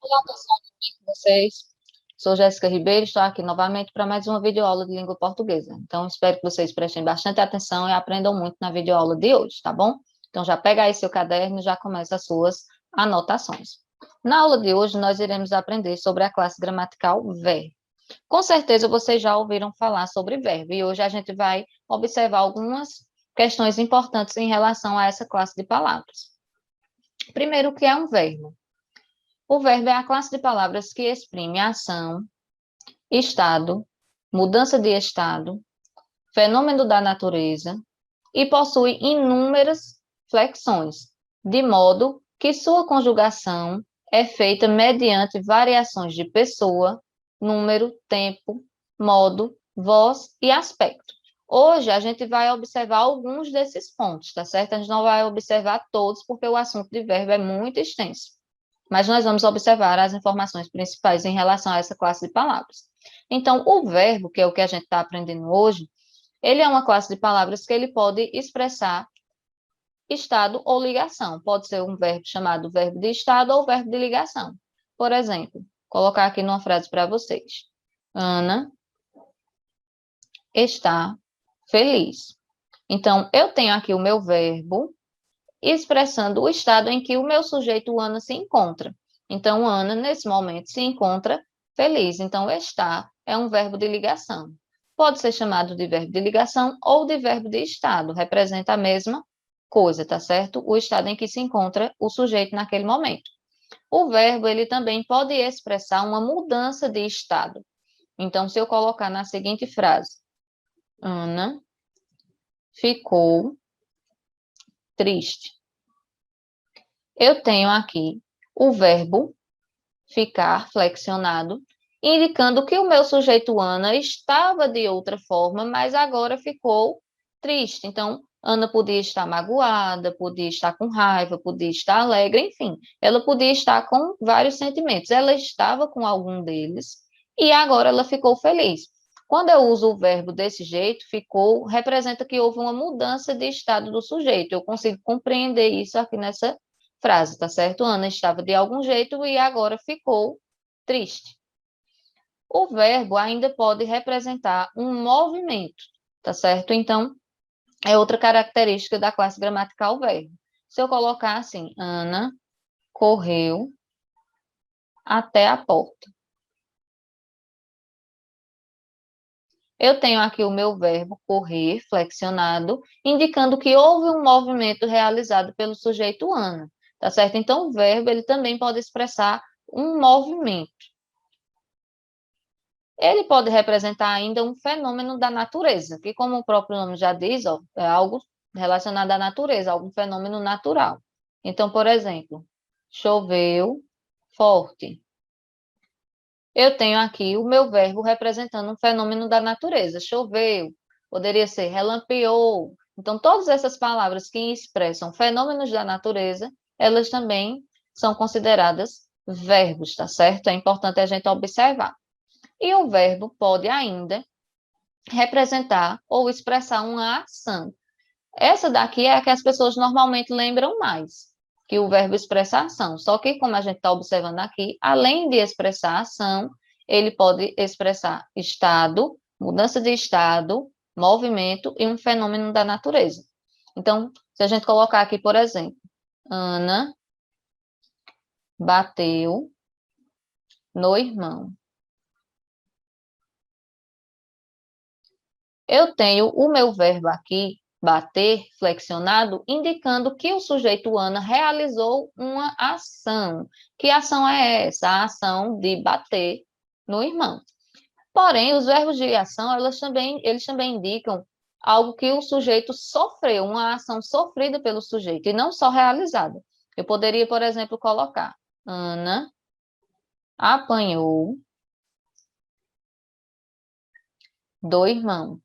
Olá, pessoal, tudo bem com vocês? Sou Jéssica Ribeiro, estou aqui novamente para mais uma videoaula de língua portuguesa. Então, espero que vocês prestem bastante atenção e aprendam muito na videoaula de hoje, tá bom? Então, já pega aí seu caderno e já começa as suas anotações. Na aula de hoje, nós iremos aprender sobre a classe gramatical verbo. Com certeza, vocês já ouviram falar sobre verbo e hoje a gente vai observar algumas questões importantes em relação a essa classe de palavras. Primeiro, o que é um verbo? O verbo é a classe de palavras que exprime ação, estado, mudança de estado, fenômeno da natureza e possui inúmeras flexões, de modo que sua conjugação é feita mediante variações de pessoa, número, tempo, modo, voz e aspecto. Hoje a gente vai observar alguns desses pontos, tá certo? A gente não vai observar todos, porque o assunto de verbo é muito extenso. Mas nós vamos observar as informações principais em relação a essa classe de palavras. Então, o verbo, que é o que a gente está aprendendo hoje, ele é uma classe de palavras que ele pode expressar estado ou ligação. Pode ser um verbo chamado verbo de estado ou verbo de ligação. Por exemplo, colocar aqui numa frase para vocês. Ana está feliz. Então, eu tenho aqui o meu verbo expressando o estado em que o meu sujeito Ana se encontra. Então, Ana, nesse momento, se encontra feliz. Então, está é um verbo de ligação. Pode ser chamado de verbo de ligação ou de verbo de estado, representa a mesma coisa, tá certo? O estado em que se encontra o sujeito naquele momento. O verbo, ele também pode expressar uma mudança de estado. Então, se eu colocar na seguinte frase, Ana ficou triste. Eu tenho aqui o verbo ficar flexionado, indicando que o meu sujeito Ana estava de outra forma, mas agora ficou triste. Então, Ana podia estar magoada, podia estar com raiva, podia estar alegre, enfim, ela podia estar com vários sentimentos. Ela estava com algum deles e agora ela ficou feliz. Quando eu uso o verbo desse jeito, ficou, representa que houve uma mudança de estado do sujeito. Eu consigo compreender isso aqui nessa frase, tá certo? Ana estava de algum jeito e agora ficou triste. O verbo ainda pode representar um movimento, tá certo? Então, é outra característica da classe gramatical verbo. Se eu colocar assim, Ana correu até a porta. Eu tenho aqui o meu verbo correr, flexionado, indicando que houve um movimento realizado pelo sujeito Ana, tá certo? Então, o verbo, ele também pode expressar um movimento. Ele pode representar ainda um fenômeno da natureza, que, como o próprio nome já diz, ó, é algo relacionado à natureza, algum fenômeno natural. Então, por exemplo, choveu forte. Eu tenho aqui o meu verbo representando um fenômeno da natureza. Choveu, poderia ser relampeou. Então, todas essas palavras que expressam fenômenos da natureza, elas também são consideradas verbos, tá certo? É importante a gente observar. E o verbo pode ainda representar ou expressar uma ação. Essa daqui é a que as pessoas normalmente lembram mais, que o verbo expressa ação. Só que, como a gente está observando aqui, além de expressar ação, ele pode expressar estado, mudança de estado, movimento e um fenômeno da natureza. Então, se a gente colocar aqui, por exemplo, Ana bateu no irmão. Eu tenho o meu verbo aqui, bater, flexionado, indicando que o sujeito Ana realizou uma ação. Que ação é essa? A ação de bater no irmão. Porém, os verbos de ação, eles também indicam algo que o sujeito sofreu, uma ação sofrida pelo sujeito, e não só realizada. Eu poderia, por exemplo, colocar Ana apanhou do irmão.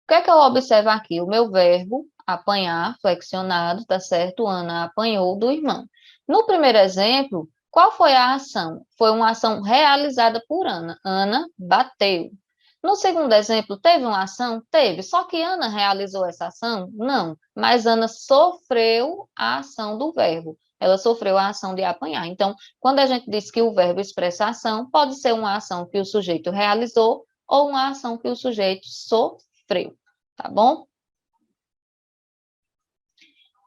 O que é que eu observo aqui? O meu verbo, apanhar, flexionado, tá certo? Ana apanhou do irmão. No primeiro exemplo, qual foi a ação? Foi uma ação realizada por Ana. Ana bateu. No segundo exemplo, teve uma ação? Teve. Só que Ana realizou essa ação? Não. Mas Ana sofreu a ação do verbo. Ela sofreu a ação de apanhar. Então, quando a gente diz que o verbo expressa ação, pode ser uma ação que o sujeito realizou ou uma ação que o sujeito sofreu. Tá bom?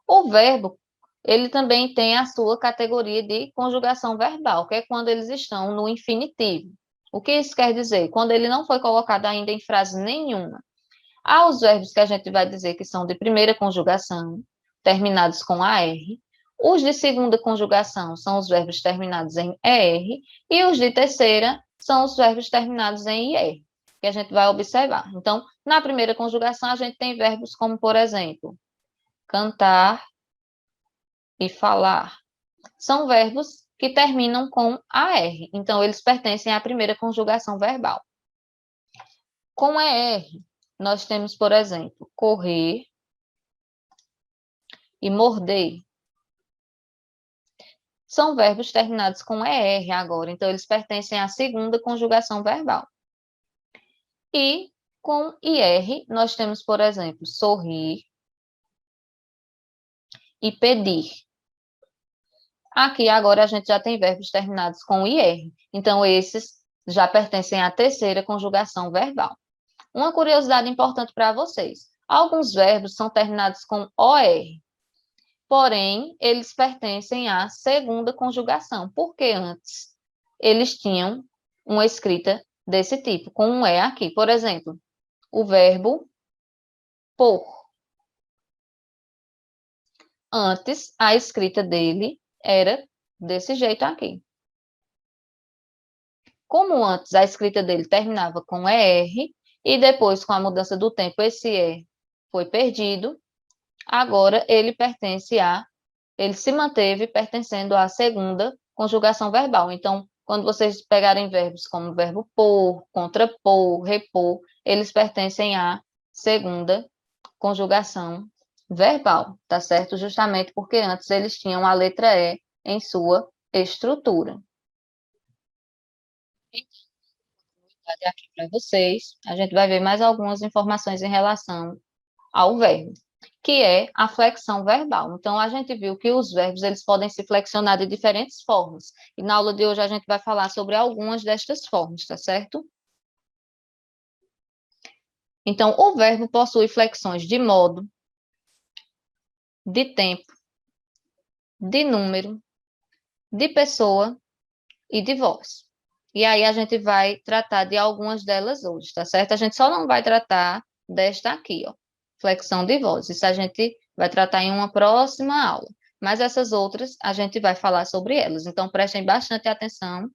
O verbo, ele também tem a sua categoria de conjugação verbal, que é quando eles estão no infinitivo. O que isso quer dizer? Quando ele não foi colocado ainda em frase nenhuma. Há os verbos que a gente vai dizer que são de primeira conjugação, terminados com AR. Os de segunda conjugação são os verbos terminados em ER. E os de terceira são os verbos terminados em IR, que a gente vai observar. Então, na primeira conjugação, a gente tem verbos como, por exemplo, cantar e falar. São verbos que terminam com AR. Então, eles pertencem à primeira conjugação verbal. Com ER, nós temos, por exemplo, correr e morder. São verbos terminados com ER agora, então eles pertencem à segunda conjugação verbal. E com IR, nós temos, por exemplo, sorrir e pedir. Aqui agora a gente já tem verbos terminados com IR, então esses já pertencem à terceira conjugação verbal. Uma curiosidade importante para vocês: alguns verbos são terminados com OR, porém, eles pertencem à segunda conjugação, porque antes eles tinham uma escrita desse tipo, com um E aqui. Por exemplo, o verbo por. Antes, a escrita dele era desse jeito aqui. Como antes a escrita dele terminava com ER, e depois, com a mudança do tempo, esse E foi perdido, agora ele se manteve pertencendo à segunda conjugação verbal. Então, quando vocês pegarem verbos como verbo pôr, contrapor, repor, eles pertencem à segunda conjugação verbal, tá certo? Justamente porque antes eles tinham a letra E em sua estrutura. Aqui para vocês, a gente vai ver mais algumas informações em relação ao verbo, que é a flexão verbal. Então, a gente viu que os verbos eles podem se flexionar de diferentes formas. E na aula de hoje a gente vai falar sobre algumas destas formas, tá certo? Então, o verbo possui flexões de modo, de tempo, de número, de pessoa e de voz. E aí a gente vai tratar de algumas delas hoje, tá certo? A gente só não vai tratar desta aqui, ó, flexão de voz. Isso a gente vai tratar em uma próxima aula. Mas essas outras a gente vai falar sobre elas. Então prestem bastante atenção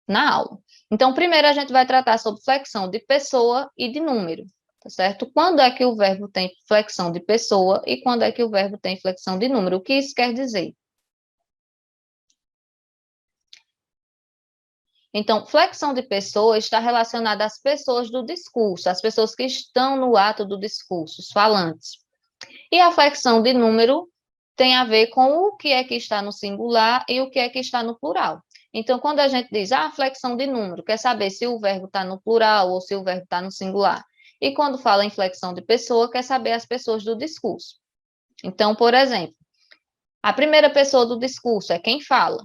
na aula. Então, primeiro a gente vai tratar sobre flexão de pessoa e de número, tá certo? Quando é que o verbo tem flexão de pessoa e quando é que o verbo tem flexão de número? O que isso quer dizer? Então, flexão de pessoa está relacionada às pessoas do discurso, às pessoas que estão no ato do discurso, os falantes. E a flexão de número tem a ver com o que é que está no singular e o que é que está no plural. Então, quando a gente diz, flexão de número, quer saber se o verbo está no plural ou se o verbo está no singular. E quando fala em flexão de pessoa, quer saber as pessoas do discurso. Então, por exemplo, a primeira pessoa do discurso é quem fala.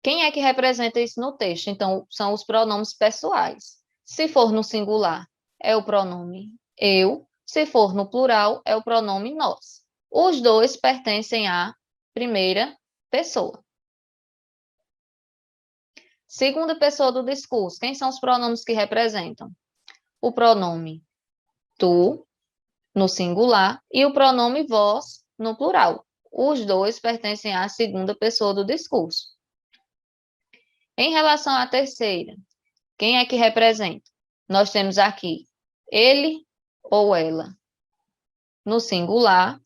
Quem é que representa isso no texto? Então, são os pronomes pessoais. Se for no singular, é o pronome eu. Se for no plural, é o pronome nós. Os dois pertencem à primeira pessoa. Segunda pessoa do discurso, quem são os pronomes que representam? O pronome tu, no singular, e o pronome vós, no plural. Os dois pertencem à segunda pessoa do discurso. Em relação à terceira, quem é que representa? Nós temos aqui ele ou ela. No singular,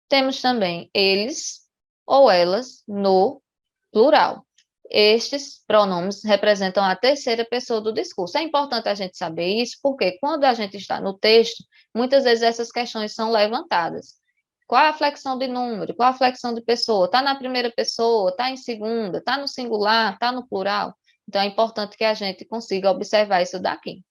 temos também eles ou elas no plural. Estes pronomes representam a terceira pessoa do discurso. É importante a gente saber isso, porque quando a gente está no texto, muitas vezes essas questões são levantadas. Qual a flexão de número? Qual a flexão de pessoa? Está na primeira pessoa? Está em segunda? Está no singular? Está no plural? Então, é importante que a gente consiga observar isso daqui.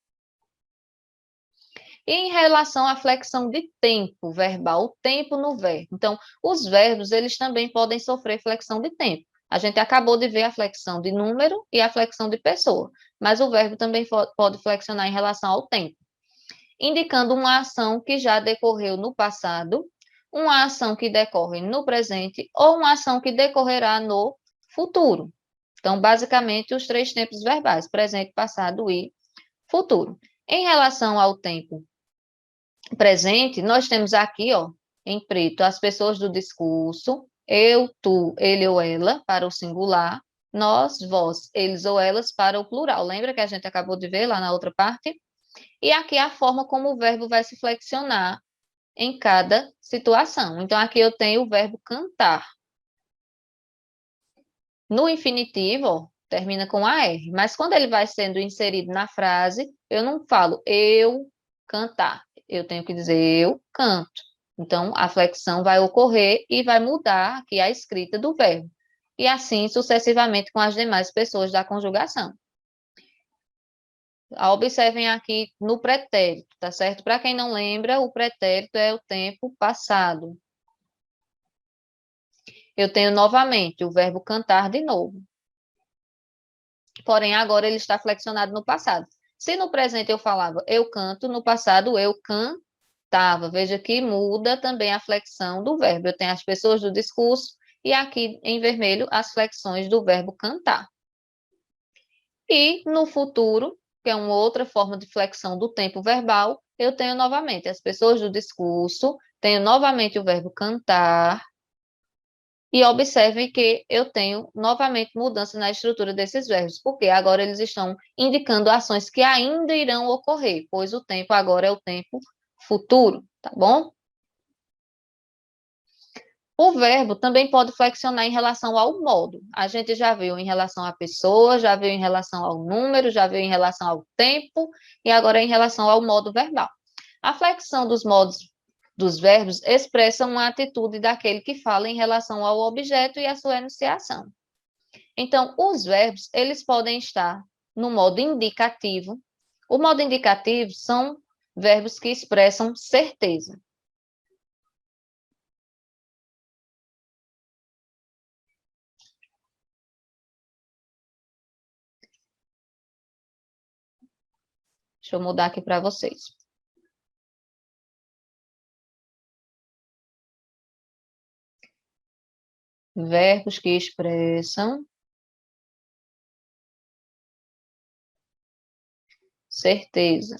E em relação à flexão de tempo verbal, o tempo no verbo. Então, os verbos, eles também podem sofrer flexão de tempo. A gente acabou de ver a flexão de número e a flexão de pessoa, mas o verbo também pode flexionar em relação ao tempo, indicando uma ação que já decorreu no passado, uma ação que decorre no presente ou uma ação que decorrerá no futuro. Então, basicamente, os três tempos verbais, presente, passado e futuro. Em relação ao tempo presente, nós temos aqui, ó, em preto, as pessoas do discurso, eu, tu, ele ou ela, para o singular, nós, vós, eles ou elas, para o plural. Lembra que a gente acabou de ver lá na outra parte? E aqui a forma como o verbo vai se flexionar em cada situação. Então, aqui eu tenho o verbo cantar. No infinitivo, ó, termina com AR, mas quando ele vai sendo inserido na frase, eu não falo eu cantar, eu tenho que dizer eu canto. Então, a flexão vai ocorrer e vai mudar aqui a escrita do verbo. E assim sucessivamente com as demais pessoas da conjugação. Observem aqui no pretérito, tá certo? Para quem não lembra, o pretérito é o tempo passado. Eu tenho novamente o verbo cantar de novo. Porém, agora ele está flexionado no passado. Se no presente eu falava eu canto, no passado eu cantava. Veja que muda também a flexão do verbo. Eu tenho as pessoas do discurso e aqui em vermelho as flexões do verbo cantar. E no futuro, que é uma outra forma de flexão do tempo verbal, eu tenho novamente as pessoas do discurso, tenho novamente o verbo cantar, e observem que eu tenho novamente mudança na estrutura desses verbos, porque agora eles estão indicando ações que ainda irão ocorrer, pois o tempo agora é o tempo futuro, tá bom? O verbo também pode flexionar em relação ao modo. A gente já viu em relação à pessoa, já viu em relação ao número, já viu em relação ao tempo e agora em relação ao modo verbal. A flexão dos modos dos verbos expressa uma atitude daquele que fala em relação ao objeto e à sua enunciação. Então, os verbos, eles podem estar no modo indicativo. O modo indicativo são verbos que expressam certeza. Deixa eu mudar aqui para vocês. Verbos que expressam certeza.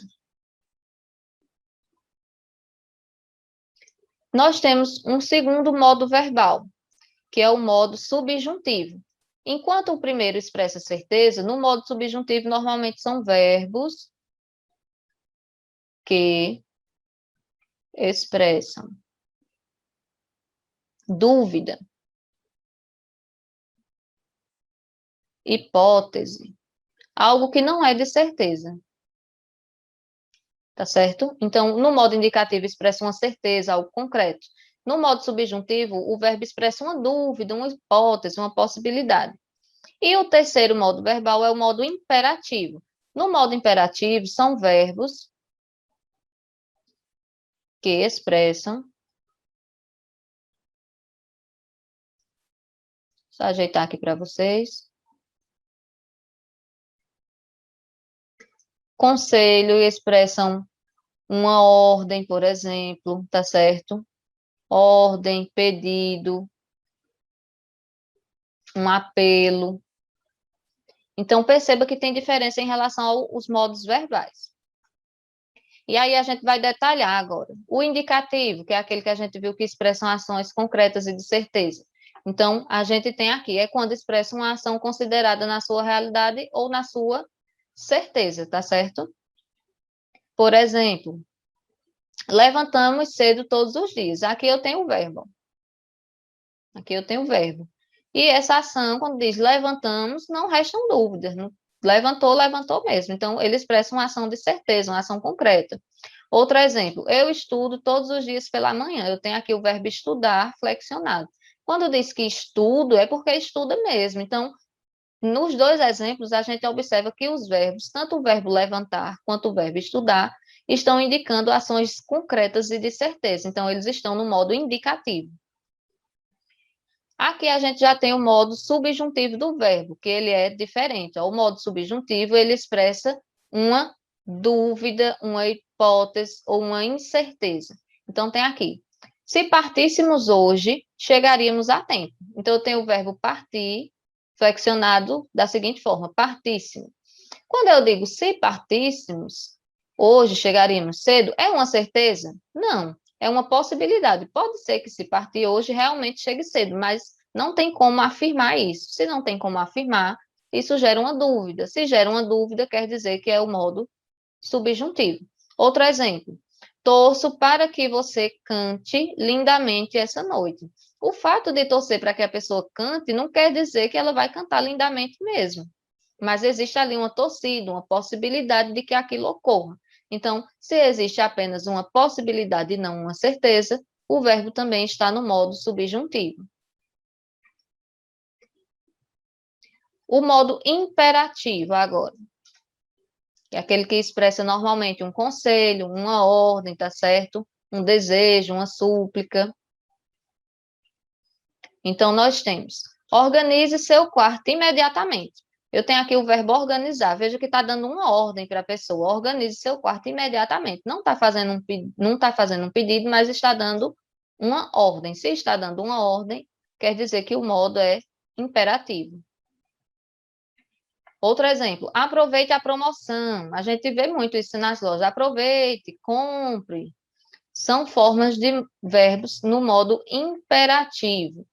Nós temos um segundo modo verbal, que é o modo subjuntivo. Enquanto o primeiro expressa certeza, no modo subjuntivo normalmente são verbos que expressam dúvida, hipótese, algo que não é de certeza. Tá certo? Então, no modo indicativo expressa uma certeza, algo concreto. No modo subjuntivo, o verbo expressa uma dúvida, uma hipótese, uma possibilidade. E o terceiro modo verbal é o modo imperativo. No modo imperativo, são verbos que expressam. Só ajeitar aqui para vocês. Conselho expressam uma ordem, por exemplo, tá certo? Ordem, pedido, um apelo. Então, perceba que tem diferença em relação aos modos verbais. E aí a gente vai detalhar agora. O indicativo, que é aquele que a gente viu que expressam ações concretas e de certeza. Então, a gente tem aqui, é quando expressa uma ação considerada na sua realidade ou na sua certeza, tá certo? Por exemplo, levantamos cedo todos os dias. Aqui eu tenho o verbo. Aqui eu tenho o verbo. E essa ação, quando diz levantamos, não restam dúvidas. Levantou, levantou mesmo. Então, ele expressa uma ação de certeza, uma ação concreta. Outro exemplo, eu estudo todos os dias pela manhã. Eu tenho aqui o verbo estudar flexionado. Quando diz que estudo, é porque estuda mesmo. Então, Nos dois exemplos, a gente observa que os verbos, tanto o verbo levantar quanto o verbo estudar, estão indicando ações concretas e de certeza. Então, eles estão no modo indicativo. Aqui a gente já tem o modo subjuntivo do verbo, que ele é diferente. O modo subjuntivo, ele expressa uma dúvida, uma hipótese ou uma incerteza. Então, tem aqui. Se partíssemos hoje, chegaríamos a tempo. Então, eu tenho o verbo partir, flexionado da seguinte forma, partíssimo. Quando eu digo se partíssemos, hoje chegaríamos cedo, é uma certeza? Não, é uma possibilidade. Pode ser que se partir hoje realmente chegue cedo, mas não tem como afirmar isso. Se não tem como afirmar, isso gera uma dúvida. Se gera uma dúvida, quer dizer que é o modo subjuntivo. Outro exemplo. Torço para que você cante lindamente essa noite. O fato de torcer para que a pessoa cante não quer dizer que ela vai cantar lindamente mesmo, mas existe ali uma torcida, uma possibilidade de que aquilo ocorra. Então, se existe apenas uma possibilidade e não uma certeza, o verbo também está no modo subjuntivo. O modo imperativo agora. É aquele que expressa normalmente um conselho, uma ordem, tá certo? Um desejo, uma súplica. Então, nós temos: organize seu quarto imediatamente. Eu tenho aqui o verbo organizar. Veja que está dando uma ordem para a pessoa. Organize seu quarto imediatamente. Não está fazendo um pedido, mas está dando uma ordem. Se está dando uma ordem, quer dizer que o modo é imperativo. Outro exemplo, aproveite a promoção. A gente vê muito isso nas lojas. Aproveite, compre. São formas de verbos no modo imperativo,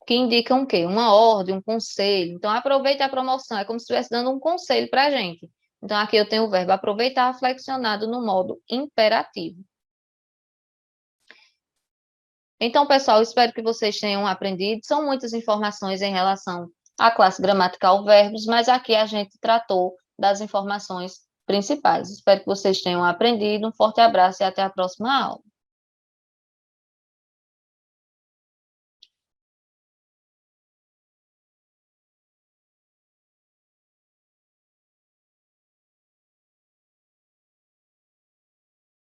que indicam o quê? Uma ordem, um conselho. Então, aproveite a promoção. É como se estivesse dando um conselho para a gente. Então, aqui eu tenho o verbo aproveitar flexionado no modo imperativo. Então, pessoal, espero que vocês tenham aprendido. São muitas informações em relação à classe gramatical verbos, mas aqui a gente tratou das informações principais. Espero que vocês tenham aprendido. Um forte abraço e até a próxima aula.